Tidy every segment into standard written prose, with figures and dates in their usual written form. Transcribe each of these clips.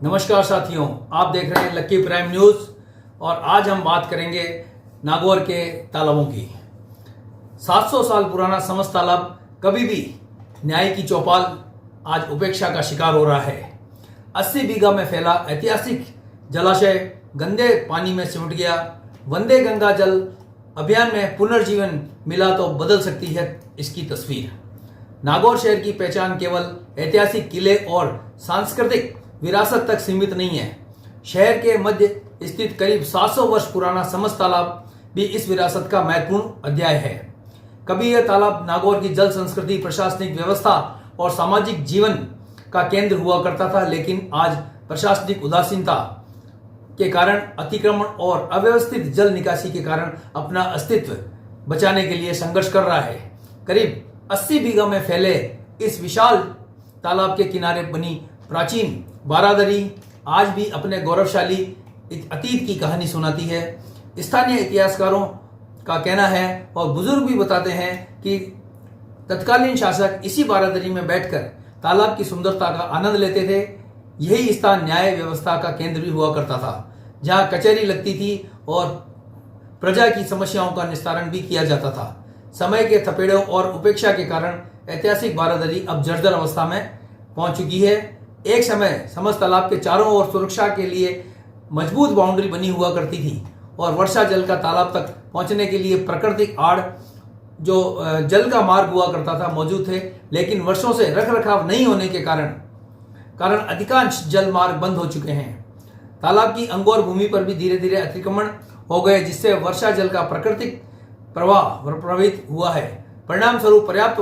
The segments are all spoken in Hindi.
नमस्कार साथियों, आप देख रहे हैं लक्की प्राइम न्यूज़ और आज हम बात करेंगे नागौर के तालाबों की। 700 साल पुराना समस्त तालाब कभी भी न्याय की चौपाल आज उपेक्षा का शिकार हो रहा है। 80 बीघा में फैला ऐतिहासिक जलाशय गंदे पानी में सिमट गया। वंदे गंगा जल अभियान में पुनर्जीवन मिला तो बदल सकती है इसकी तस्वीर। नागौर शहर की पहचान केवल ऐतिहासिक किले और सांस्कृतिक विरासत तक सीमित नहीं है। शहर के मध्य स्थित करीब 700 वर्ष पुराना समस्त तालाब भी इस विरासत का महत्वपूर्ण अध्याय है। कभी यह तालाब नागौर की जल संस्कृति, प्रशासनिक व्यवस्था और सामाजिक जीवन का केंद्र हुआ करता था, लेकिन आज प्रशासनिक उदासीनता के कारण, अतिक्रमण और अव्यवस्थित जल निकासी के कारण अपना अस्तित्व बचाने के लिए संघर्ष कर रहा है। करीब 80 बीघा में फैले इस विशाल तालाब के किनारे बनी प्राचीन बारादरी आज भी अपने गौरवशाली अतीत की कहानी सुनाती है। स्थानीय इतिहासकारों का कहना है और बुजुर्ग भी बताते हैं कि तत्कालीन शासक इसी बारादरी में बैठकर तालाब की सुंदरता का आनंद लेते थे। यही स्थान न्याय व्यवस्था का केंद्र भी हुआ करता था, जहां कचहरी लगती थी और प्रजा की समस्याओं का निस्तारण भी किया जाता था। समय के थपेड़ों और उपेक्षा के कारण ऐतिहासिक बारादरी अब जर्जर अवस्था में पहुंच चुकी है। एक समय समस्त तालाब के चारों ओर सुरक्षा के लिए मजबूत बाउंड्री बनी हुआ करती थी और वर्षा जल का तालाब तक पहुंचने के लिए प्राकृतिक आड़ जो जल का मार्ग हुआ करता था मौजूद थे, लेकिन वर्षों से रखरखाव नहीं होने के कारण अधिकांश जल मार्ग बंद हो चुके हैं। तालाब की अंगोर भूमि पर भी धीरे धीरे अतिक्रमण हो गए, जिससे वर्षा जल का प्राकृतिक प्रवाह प्रभावित हुआ है। परिणाम स्वरूप पर्याप्त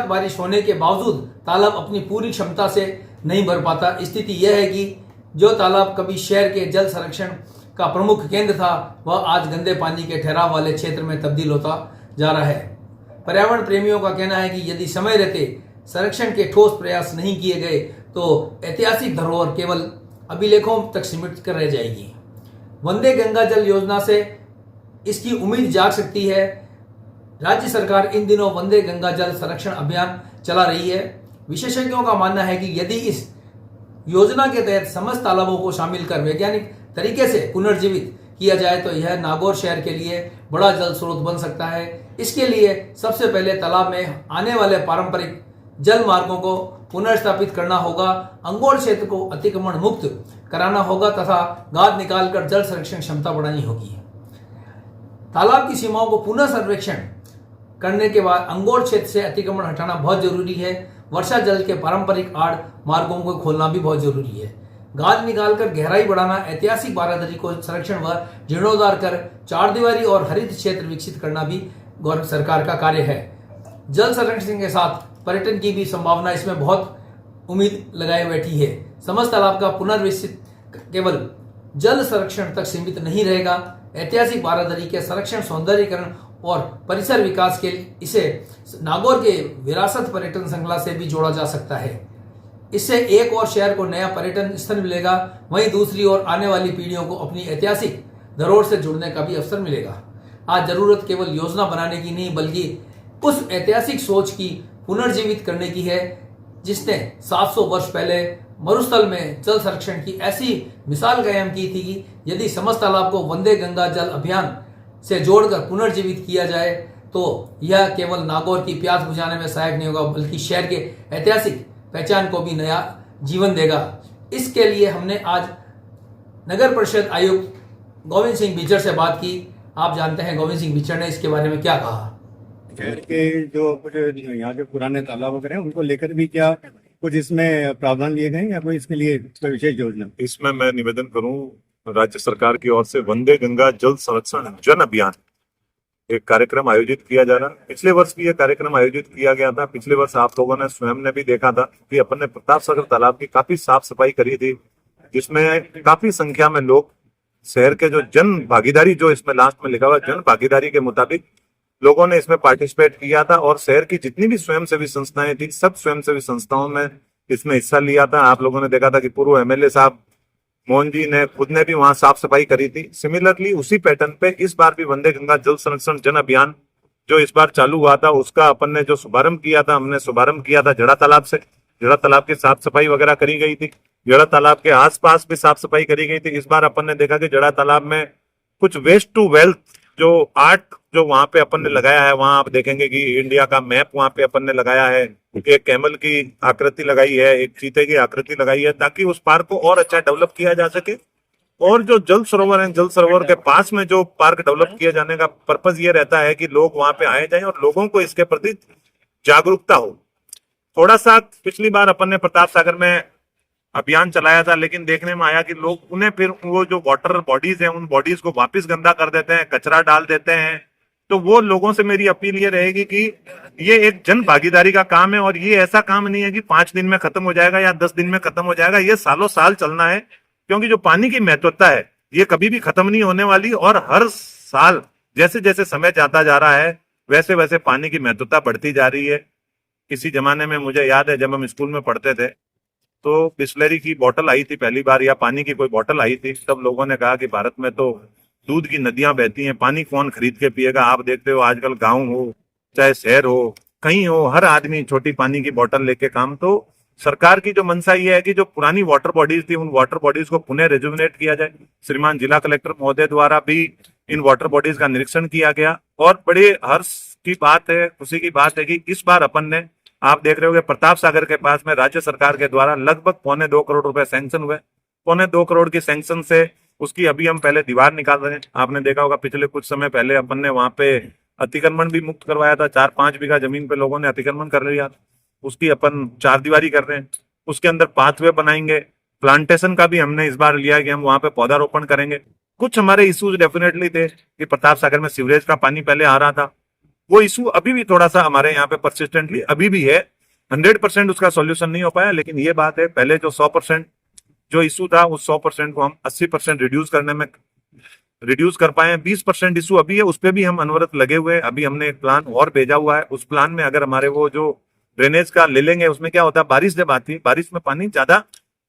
बारिश होने के बावजूद तालाब अपनी पूरी क्षमता से नहीं भर पाता। स्थिति यह है कि जो तालाब कभी शहर के जल संरक्षण का प्रमुख केंद्र था, वह आज गंदे पानी के ठहराव वाले क्षेत्र में तब्दील होता जा रहा है। पर्यावरण प्रेमियों का कहना है कि यदि समय रहते संरक्षण के ठोस प्रयास नहीं किए गए तो ऐतिहासिक धरोहर केवल अभिलेखों तक सीमित कर रह जाएगी। वंदे गंगा जल योजना से इसकी उम्मीद जाग सकती है। राज्य सरकार इन दिनों वंदे गंगा जल संरक्षण अभियान चला रही है। विशेषज्ञों का मानना है कि यदि इस योजना के तहत समस्त तालाबों को शामिल कर वैज्ञानिक तरीके से पुनर्जीवित किया जाए तो यह नागौर शहर के लिए बड़ा जल स्रोत बन सकता है। इसके लिए सबसे पहले तालाब में आने वाले पारंपरिक जल मार्गों को पुनर्स्थापित करना होगा, अंगोर क्षेत्र को अतिक्रमण मुक्त कराना होगा तथा गाद निकालकर जल संरक्षण क्षमता बढ़ानी होगी। तालाब की सीमाओं को पुनः सर्वेक्षण करने के बाद अंगोर क्षेत्र से अतिक्रमण हटाना बहुत जरूरी है। वर्षा जल के पारंपरिक आड़ मार्गों को खोलना भी बहुत जरूरी है। गाद निकालकर गहराई बढ़ाना, ऐतिहासिक बारादरी को संरक्षण व जीर्णोद्धार कर चारदीवारी और हरित क्षेत्र विकसित करना भी गौरव सरकार का कार्य है। जल संरक्षण के साथ पर्यटन की भी संभावना इसमें बहुत उम्मीद लगाई बैठी है। समस्त तालाब का पुनर्विकसित केवल जल संरक्षण तक सीमित नहीं रहेगा। ऐतिहासिक बारादरी के संरक्षण, सौंदर्यीकरण और परिसर विकास के लिए इसे नागौर के विरासत पर्यटन श्रृंखला से भी जोड़ा जा सकता है। इससे एक और शहर को नया पर्यटन स्थल मिलेगा, वहीं दूसरी ओर आने वाली पीढ़ियों को अपनी ऐतिहासिक धरोहर से जुड़ने का भी अवसर मिलेगा। आज जरूरत केवल योजना बनाने की नहीं, बल्कि उस ऐतिहासिक सोच की पुनर्जीवित करने की है जिसने 700 वर्ष पहले मरुस्थल में जल संरक्षण की ऐसी मिसाल कायम की थी कि यदि समस्त तालाब को वंदे गंगा जल अभियान से जोड़कर पुनर्जीवित किया जाए तो यह केवल नागौर की प्यास बुझाने में सहायक नहीं होगा, बल्कि शहर के ऐतिहासिक पहचान को भी नया जीवन देगा। इसके लिए हमने आज नगर परिषद आयुक्त गोविंद सिंह बिचर से बात की। आप जानते हैं गोविंद सिंह बिचर ने इसके बारे में क्या कहा। शहर के जो कुछ यहाँ के पुराने तालाब वगैरह हैं उनको लेकर भी क्या कुछ इसमें प्रावधान लिए गए या कोई इसके लिए विशेष योजना? इसमें मैं निवेदन करूं राज्य सरकार की ओर से वंदे गंगा जल संरक्षण जन अभियान एक कार्यक्रम आयोजित किया जा रहा। पिछले वर्ष भी यह कार्यक्रम आयोजित किया गया था। पिछले वर्ष आप लोगों ने स्वयं ने भी देखा था कि अपन ने प्रताप सागर तालाब की काफी साफ सफाई करी थी, जिसमें काफी संख्या में लोग शहर के जो जन भागीदारी, जो इसमें लास्ट में लिखा हुआ जन भागीदारी के मुताबिक लोगों ने इसमें पार्टिसिपेट किया था और शहर की जितनी भी स्वयंसेवी संस्थाएं थी, सब स्वयंसेवी संस्थाओं में इसमें हिस्सा लिया था। आप लोगों ने देखा था कि पूर्व एमएलए साहब मोहन जी ने खुद ने भी वहां साफ सफाई करी थी। सिमिलरली उसी पैटर्न पे इस बार भी वंदे गंगा जल संरक्षण जन अभियान जो इस बार चालू हुआ था उसका अपन ने जो शुभारंभ किया था, हमने शुभारंभ किया था जड़ा तालाब से। जड़ा तालाब की साफ सफाई वगैरह करी गई थी, जड़ा तालाब के आसपास भी साफ सफाई करी गई थी। इस बार अपन ने देखा कि जड़ा तालाब में कुछ वेस्ट टू वेल्थ जो आर्ट जो वहां पे अपन ने लगाया है, वहां आप देखेंगे कि इंडिया का मैप वहां पे अपन ने लगाया है, एक कैमल की आकृति लगाई है, एक चीते की आकृति लगाई है, ताकि उस पार्क को और अच्छा डेवलप किया जा सके। और जो जल सरोवर है, जल सरोवर के पास में जो पार्क डेवलप किया जाने का पर्पज ये रहता है कि लोग वहां पे आए जाएं और लोगों को इसके प्रति जागरूकता हो। थोड़ा सा पिछली बार अपन ने प्रताप सागर में अभियान चलाया था, लेकिन देखने में आया कि लोग उन्हें फिर वो जो वाटर बॉडीज हैं उन बॉडीज को वापस गंदा कर देते हैं, कचरा डाल देते हैं। तो वो लोगों से मेरी अपील ये रहेगी कि ये एक जन भागीदारी का काम है और ये ऐसा काम नहीं है कि 5 दिन में खत्म हो जाएगा या 10 दिन में खत्म हो जाएगा। ये सालों साल चलना है, क्योंकि जो पानी की महत्वता है ये कभी भी खत्म नहीं होने वाली। और हर साल जैसे जैसे समय जाता जा रहा है वैसे वैसे पानी की महत्वता बढ़ती जा रही है। किसी जमाने में मुझे याद है जब हम स्कूल में पढ़ते थे तो बिस्लरी की बोतल आई थी पहली बार, या पानी की कोई बोतल आई थी, तब लोगों ने कहा कि भारत में तो दूध की नदियां बहती हैं, पानी कौन खरीद के पिएगा। आप देखते हो आजकल गांव हो चाहे शहर हो कहीं हो, हर आदमी छोटी पानी की बोतल लेके काम। तो सरकार की जो मंशा ये है कि जो पुरानी वाटर बॉडीज थी उन वाटर बॉडीज को पुनः रिजुविनेट किया जाए। श्रीमान जिला कलेक्टर महोदय द्वारा भी इन वाटर बॉडीज का निरीक्षण किया गया और बड़े हर्ष की बात है, खुशी की बात है कि इस बार अपन ने, आप देख रहे हो कि प्रताप सागर के पास में राज्य सरकार के द्वारा लगभग 2.25 करोड़ रुपए सैंक्शन हुए। 2.25 करोड़ की सैंक्शन से उसकी अभी हम पहले दीवार निकाल रहे हैं। आपने देखा होगा पिछले कुछ समय पहले अपन ने वहां पे अतिक्रमण भी मुक्त करवाया था, 4-5 बीघा जमीन पे लोगों ने अतिक्रमण कर लिया, उसकी अपन 4 दीवारी कर रहे हैं। उसके अंदर पाथवे बनाएंगे, प्लांटेशन का भी हमने इस बार लिया है कि हम वहां पे पौधारोपण करेंगे। कुछ हमारे इश्यूज डेफिनेटली थे कि प्रताप सागर में सीवरेज का पानी पहले आ रहा था, वो इशू अभी भी थोड़ा सा हमारे यहाँ पे परसिस्टेंटली अभी भी है। 100% उसका सॉल्यूशन नहीं हो पाया, लेकिन ये बात है पहले जो 100% जो इशू था उस 100% को हम 80% रिड्यूस करने में रिड्यूस कर पाए। 20% इशू अभी है, उस पर भी हम अनवरत लगे हुए हैं। अभी हमने एक प्लान और भेजा हुआ है, उस प्लान में अगर हमारे वो जो ड्रेनेज का ले लेंगे, उसमें क्या होता है बारिश जब आती है, बारिश में पानी ज्यादा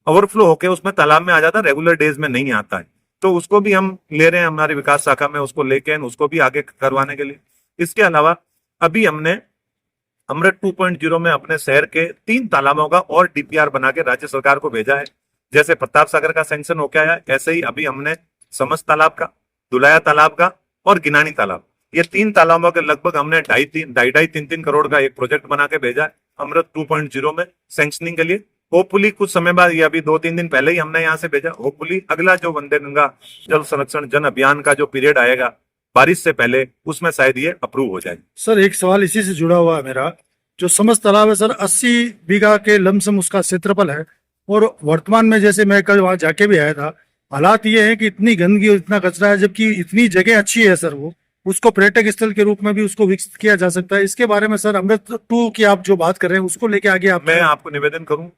ओवरफ्लो होके उसमें तालाब में आ जाता है, रेगुलर डेज में नहीं आता है। तो उसको भी हम ले रहे हैं हमारी विकास शाखा में, उसको लेके उसको भी आगे करवाने के लिए। इसके अलावा अभी हमने अमृत 2.0 में अपने शहर के 3 तालाबों का और डीपीआर बना के राज्य सरकार को भेजा है। जैसे प्रताप सागर का सैंक्शन हो गया है, ऐसे ही अभी हमने समस्त तालाब का, दुलाया तालाब का और गिनानी तालाब, ये 3 तालाबों के लगभग हमने 2.5-3 करोड़ का एक प्रोजेक्ट बना के भेजा है अमृत 2.0 में सैंक्शनिंग के लिए। होपफुली कुछ समय बाद, ये अभी 2-3 दिन पहले ही हमने यहाँ से भेजा, होपफुली अगला जो वंदे गंगा जल संरक्षण जन अभियान का जो पीरियड आएगा बारिश से पहले, उसमें शायद ये अप्रूव हो जाए। सर एक सवाल इसी से जुड़ा हुआ है मेरा, जो समस्त तालाब है सर 80 बीघा के लमसम उसका क्षेत्रफल है, और वर्तमान में जैसे मैं कल वहां जाके भी आया था, हालात ये है कि इतनी गंदगी और इतना कचरा है, जबकि इतनी जगह अच्छी है सर, वो उसको पर्यटक स्थल के रूप में भी उसको विकसित किया जा सकता है। इसके बारे में सर अमृत 2 की आप जो बात कर रहे हैं उसको लेके आगे आप। मैं आपको निवेदन करूं,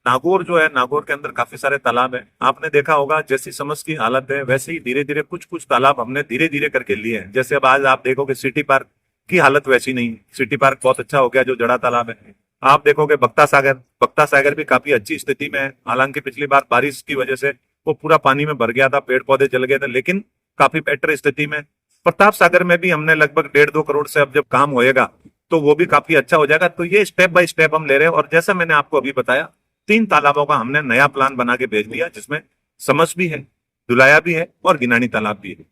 नागौर जो है, नागौर के अंदर काफी सारे तालाब हैं। आपने देखा होगा जैसी समझ की हालत है वैसे ही धीरे धीरे कुछ तालाब हमने धीरे धीरे करके लिए हैं। जैसे अब आज आप देखोगे सिटी पार्क की हालत वैसी नहीं, सिटी पार्क बहुत अच्छा हो गया जो जड़ा तालाब है। आप देखोगे बख्ता सागर भी काफी अच्छी स्थिति में है। हालांकि पिछली बार बारिश की वजह से वो पूरा पानी में भर गया था, पेड़ पौधे जल गए थे, लेकिन काफी बेटर स्थिति में। प्रताप सागर में भी हमने लगभग 1.5-2 करोड़ से अब जब काम होएगा तो वो भी काफी अच्छा हो जाएगा। तो ये स्टेप बाय स्टेप हम ले रहे हैं, और जैसा मैंने आपको अभी बताया 3 तालाबों का हमने नया प्लान बना के भेज दिया, जिसमें समस भी है, दुलाया भी है और गिनानी तालाब भी है।